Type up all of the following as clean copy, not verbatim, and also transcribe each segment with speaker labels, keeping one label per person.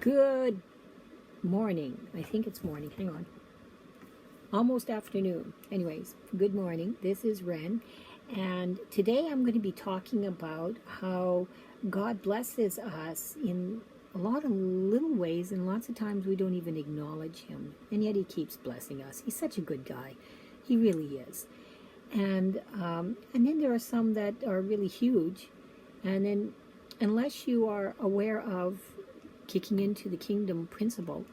Speaker 1: Good morning. I think it's morning. Hang on. Almost afternoon. Anyways, good morning. This is Ren. And today I'm going to be talking about how God blesses us in a lot of little ways, and lots of times we don't even acknowledge Him. And yet He keeps blessing us. He's such a good guy. He really is. And then there are some that are really huge. And then unless you are aware of kicking into the kingdom principle,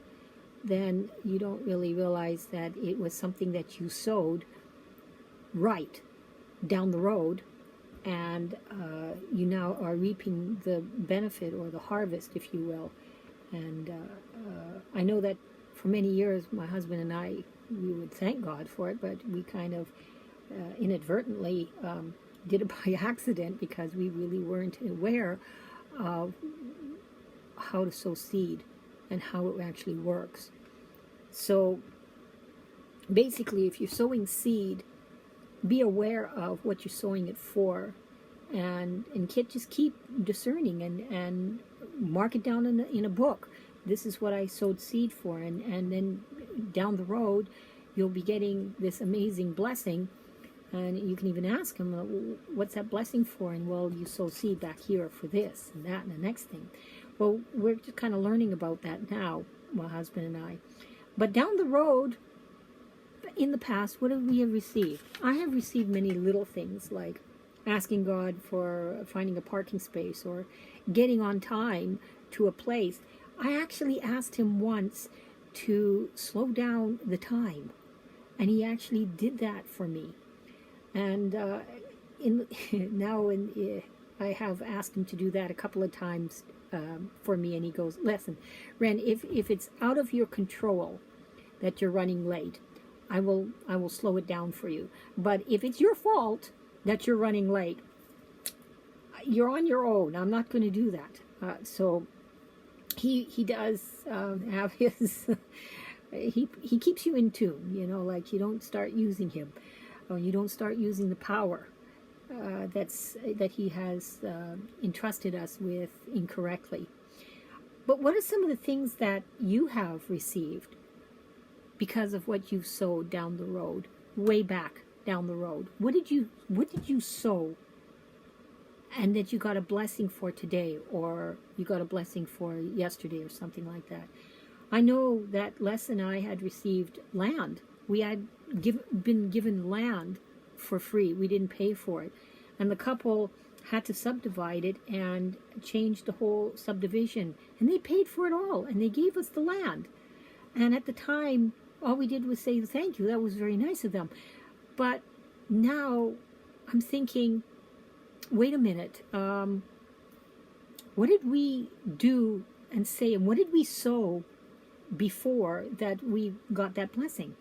Speaker 1: then you don't really realize that it was something that you sowed right down the road, and you now are reaping the benefit or the harvest, if you will. And I know that for many years my husband and I, we would thank God for it, but we kind of inadvertently did it by accident because we really weren't aware of how to sow seed and how it actually works. So basically, if you're sowing seed, be aware of what you're sowing it for, and just keep discerning and mark it down in a book. This is what I sowed seed for, and then down the road you'll be getting this amazing blessing. And you can even ask him, what's that blessing for? And well, you sow seed back here for this and that and the next thing. Well, we're just kind of learning about that now, my husband and I. But down the road, in the past, what have we received? I have received many little things, like asking God for finding a parking space or getting on time to a place. I actually asked Him once to slow down the time, and He actually did that for me. And I have asked Him to do that a couple of times for me, and He goes, listen, Ren, if it's out of your control that you're running late, I will slow it down for you. But if it's your fault that you're running late, you're on your own. I'm not going to do that. So he does have his he keeps you in tune, like you don't start using Him, or you don't start using the power that He has entrusted us with incorrectly. But what are some of the things that you have received because of what you've sowed down the road, way back down the road? What did you sow, and that you got a blessing for today, or you got a blessing for yesterday, or something like that? I know that Les and I had received land. We had been given land for free. We didn't pay for it. And the couple had to subdivide it and change the whole subdivision. And they paid for it all, and they gave us the land. And at the time, all we did was say thank you. That was very nice of them. But now I'm thinking, wait a minute. What did we do and say, and what did we sow before that we got that blessing?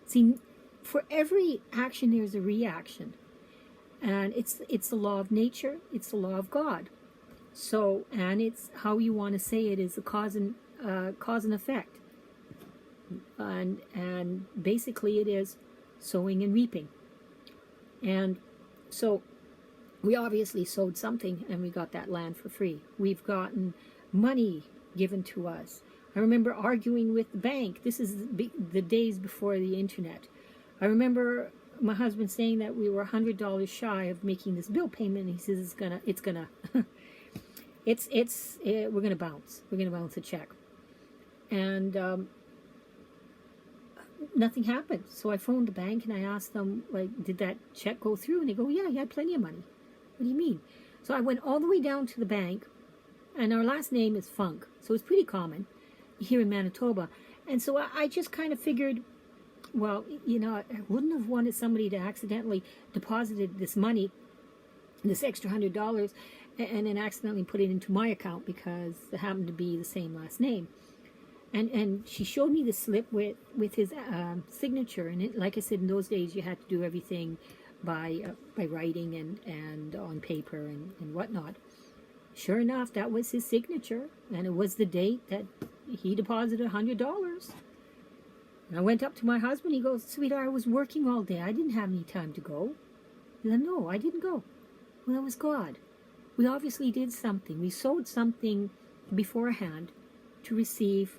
Speaker 1: See, for every action, there's a reaction. And it's the law of nature. It's the law of God. So, and it's how you want to say it is a cause and effect. And basically it is sowing and reaping. And so we obviously sowed something, and we got that land for free. We've gotten money given to us. I remember arguing with the bank. This is the days before the internet. I remember my husband saying that we were $100 shy of making this bill payment, and he says we're gonna bounce. We're gonna bounce a check, and nothing happened. So I phoned the bank and I asked them, like, did that check go through? And they go, yeah, you had plenty of money. What do you mean? So I went all the way down to the bank, and our last name is Funk, so it's pretty common here in Manitoba. And so I just kind of figured, well, I wouldn't have wanted somebody to accidentally deposited this money, this extra $100, and then accidentally put it into my account because it happened to be the same last name. And she showed me the slip with his signature. And like I said, in those days you had to do everything by writing and on paper and whatnot. Sure enough, that was his signature, and it was the date that he deposited $100. And I went up to my husband. He goes, sweetheart, I was working all day. I didn't have any time to go. He said, no, I didn't go. Well, that was God. We obviously did something. We sowed something beforehand to receive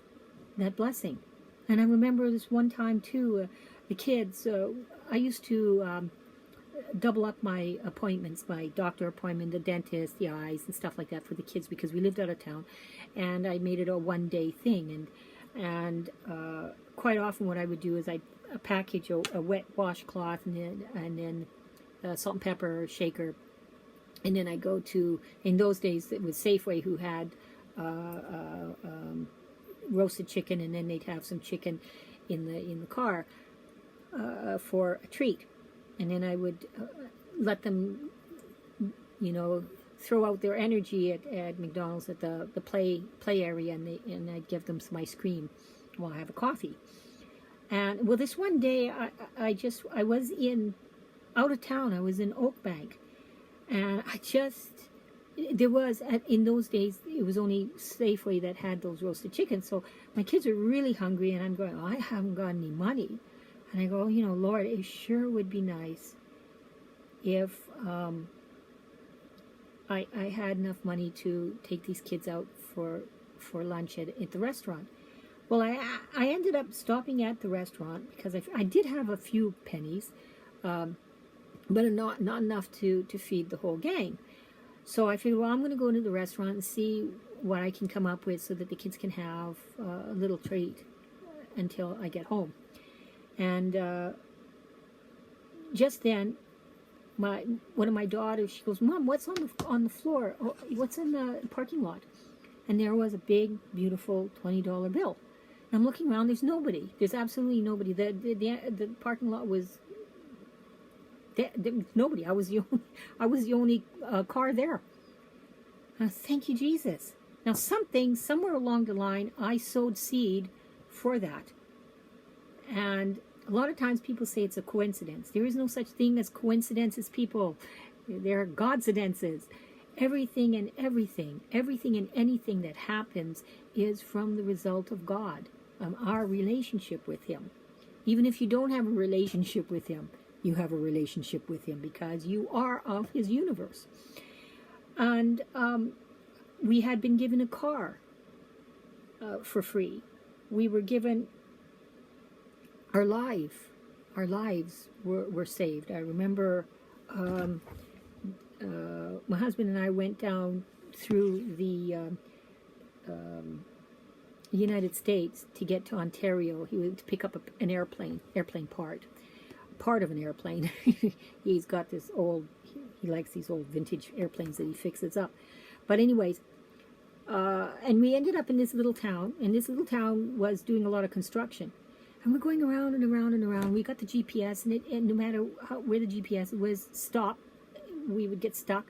Speaker 1: that blessing. And I remember this one time too, the kids, I used to double up my appointments, my doctor appointment, the dentist, the eyes, and stuff like that for the kids because we lived out of town, and I made it a one-day thing. And quite often, what I would do is I package a wet washcloth and then salt and pepper shaker, and then I go to, in those days it was Safeway who had roasted chicken, and then they'd have some chicken in the car for a treat. And then I would let them, throw out their energy at McDonald's at the play area, and I'd give them some ice cream while I have a coffee. And well, this one day I was out of town. I was in Oakbank, and in those days it was only Safeway that had those roasted chickens. So my kids are really hungry, and I'm going, I haven't got any money. And I go, Lord, it sure would be nice if I had enough money to take these kids out for lunch at the restaurant. Well, I ended up stopping at the restaurant because I did have a few pennies, but not enough to feed the whole gang. So I figured, well, I'm going to go into the restaurant and see what I can come up with so that the kids can have a little treat until I get home. And just then, one of my daughters, she goes, Mom, what's on the floor? Oh, what's in the parking lot? And there was a big, beautiful $20 bill. And I'm looking around. There's nobody. There's absolutely nobody. The parking lot was. There was nobody. I was the only car there. Thank you, Jesus. Now, somewhere along the line, I sowed seed for that. And a lot of times people say it's a coincidence. There is no such thing as coincidences, people. There are Godcidences. Everything and anything that happens is from the result of God, our relationship with Him. Even if you don't have a relationship with Him, you have a relationship with Him because you are of His universe. And we had been given a car for free. We were given our lives were saved. I remember my husband and I went down through the United States to get to Ontario. He went to pick up an airplane part of an airplane. He's got this he likes these old vintage airplanes that he fixes up. But anyways, and we ended up in this little town, and this little town was doing a lot of construction. And we're going around and around and around. We got the GPS, and no matter where the GPS was stopped, we would get stuck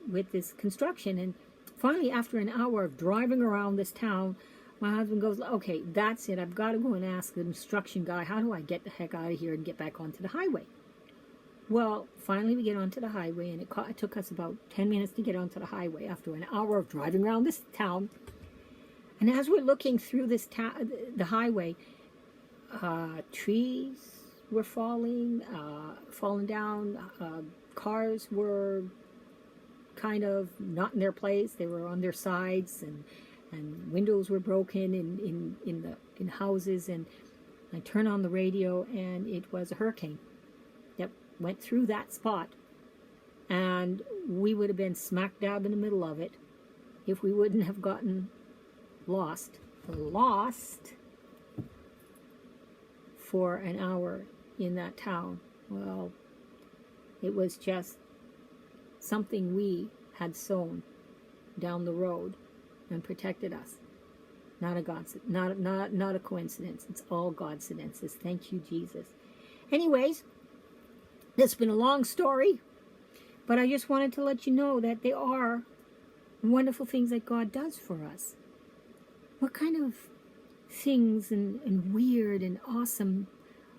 Speaker 1: with this construction. And finally, after an hour of driving around this town, my husband goes, okay, that's it. I've got to go and ask the construction guy, how do I get the heck out of here and get back onto the highway? Well, finally we get onto the highway, and it took us about 10 minutes to get onto the highway after an hour of driving around this town. And as we're looking through the highway, trees were falling down. Cars were kind of not in their place. They were on their sides, and windows were broken in houses. And I turned on the radio, and it was a hurricane that went through that spot. And we would have been smack dab in the middle of it if we wouldn't have gotten lost for an hour in that town. Well, it was just something we had sown down the road and protected us. Not a coincidence. It's all Godcidences. Thank you, Jesus. Anyways, it's been a long story, but I just wanted to let you know that there are wonderful things that God does for us. What kind of things and weird and awesome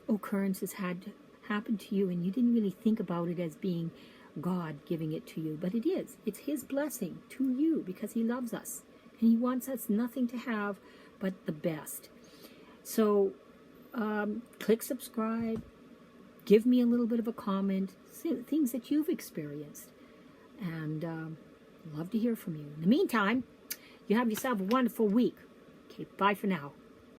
Speaker 1: occurrences had happened to you, and you didn't really think about it as being God giving it to you, but it is. It's His blessing to you because He loves us, and He wants us nothing to have but the best. So click subscribe, give me a little bit of a comment, things that you've experienced, and love to hear from you. In the meantime, you have yourself a wonderful week. Okay. Okay, bye for now.